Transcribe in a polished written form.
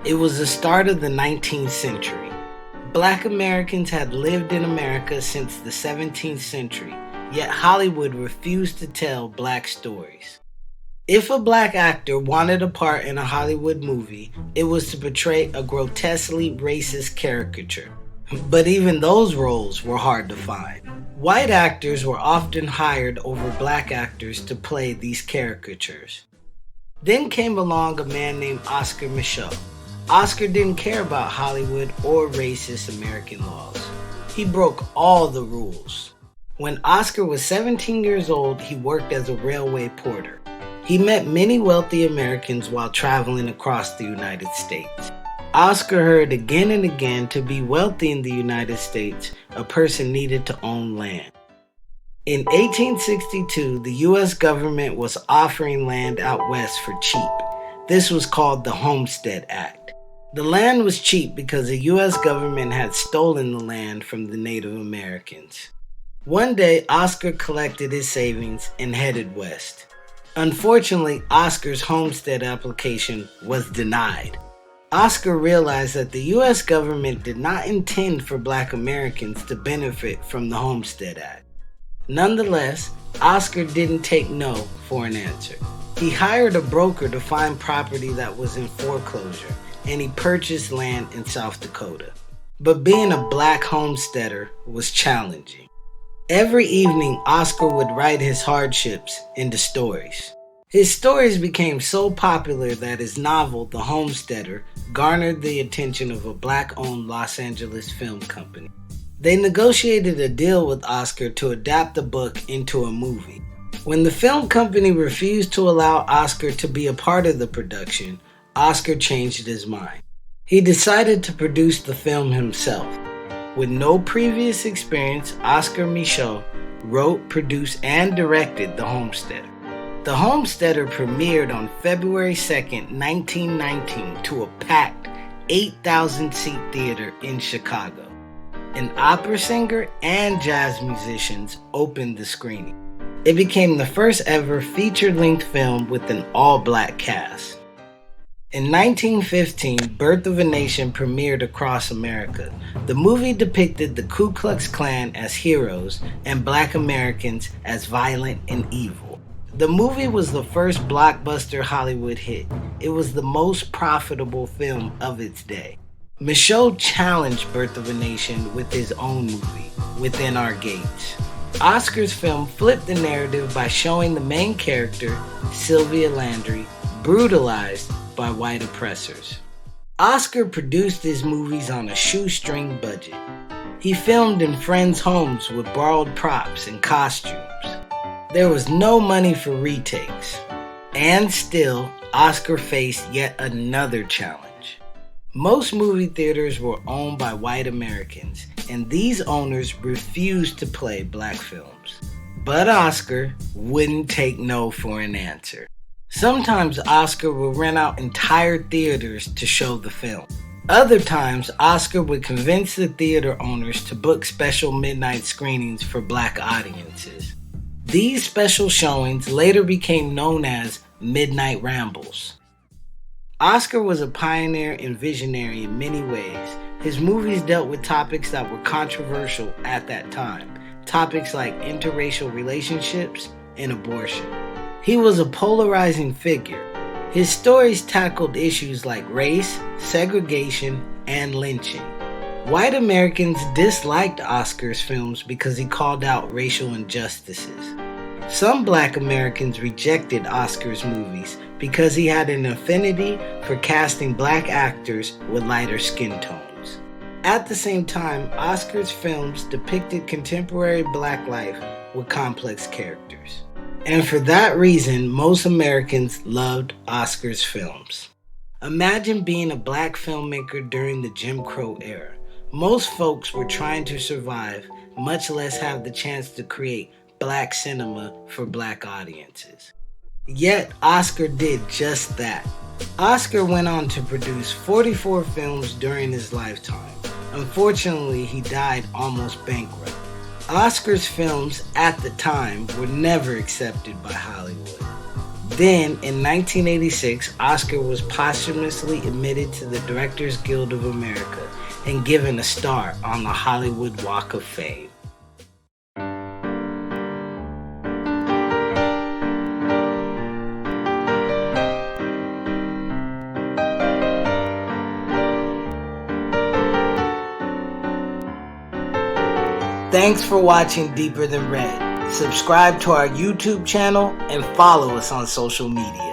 It was the start of the 19th century. Black Americans had lived in America since the 17th century, yet Hollywood refused to tell black stories. If a black actor wanted a part in a Hollywood movie, it was to portray a grotesquely racist caricature. But even those roles were hard to find. White actors were often hired over black actors to play these caricatures. Then came along a man named Oscar Micheaux. Oscar didn't care about Hollywood or racist American laws. He broke all the rules. When Oscar was 17 years old, he worked as a railway porter. He met many wealthy Americans while traveling across the United States. Oscar heard again and again to be wealthy in the United States, a person needed to own land. In 1862, the U.S. government was offering land out west for cheap. This was called the Homestead Act. The land was cheap because the U.S. government had stolen the land from the Native Americans. One day, Oscar collected his savings and headed west. Unfortunately, Oscar's homestead application was denied. Oscar realized that the U.S. government did not intend for Black Americans to benefit from the Homestead Act. Nonetheless, Oscar didn't take no for an answer. He hired a broker to find property that was in foreclosure, and he purchased land in South Dakota. But being a black homesteader was challenging. Every evening, Oscar would write his hardships into stories. His stories became so popular that his novel, The Homesteader, garnered the attention of a black-owned Los Angeles film company. They negotiated a deal with Oscar to adapt the book into a movie. When the film company refused to allow Oscar to be a part of the production, Oscar changed his mind. He decided to produce the film himself. With no previous experience, Oscar Micheaux wrote, produced, and directed The Homesteader. The Homesteader premiered on February 2nd, 1919 to a packed 8,000-seat theater in Chicago. An opera singer and jazz musicians opened the screening. It became the first ever feature-length film with an all-black cast. In 1915, Birth of a Nation premiered across America. The movie depicted the Ku Klux Klan as heroes and Black Americans as violent and evil. The movie was the first blockbuster Hollywood hit. It was the most profitable film of its day. Micheaux challenged Birth of a Nation with his own movie, Within Our Gates. Oscar's film flipped the narrative by showing the main character, Sylvia Landry, brutalized by white oppressors. Oscar produced his movies on a shoestring budget. He filmed in friends' homes with borrowed props and costumes. There was no money for retakes. And still, Oscar faced yet another challenge. Most movie theaters were owned by white Americans, and these owners refused to play black films. But Oscar wouldn't take no for an answer. Sometimes Oscar would rent out entire theaters to show the film. Other times, Oscar would convince the theater owners to book special midnight screenings for black audiences. These special showings later became known as Midnight Rambles. Oscar was a pioneer and visionary in many ways. His movies dealt with topics that were controversial at that time, topics like interracial relationships and abortion. He was a polarizing figure. His stories tackled issues like race, segregation, and lynching. White Americans disliked Oscar's films because he called out racial injustices. Some Black Americans rejected Oscar's movies because he had an affinity for casting black actors with lighter skin tones. At the same time, Oscar's films depicted contemporary black life with complex characters. And for that reason, most Americans loved Oscar's films. Imagine being a black filmmaker during the Jim Crow era. Most folks were trying to survive, much less have the chance to create black cinema for black audiences. Yet, Oscar did just that. Oscar went on to produce 44 films during his lifetime. Unfortunately, he died almost bankrupt. Oscar's films at the time were never accepted by Hollywood. Then, in 1986, Oscar was posthumously admitted to the Directors Guild of America and given a star on the Hollywood Walk of Fame. Thanks for watching Deeper Than Red. Subscribe to our YouTube channel and follow us on social media.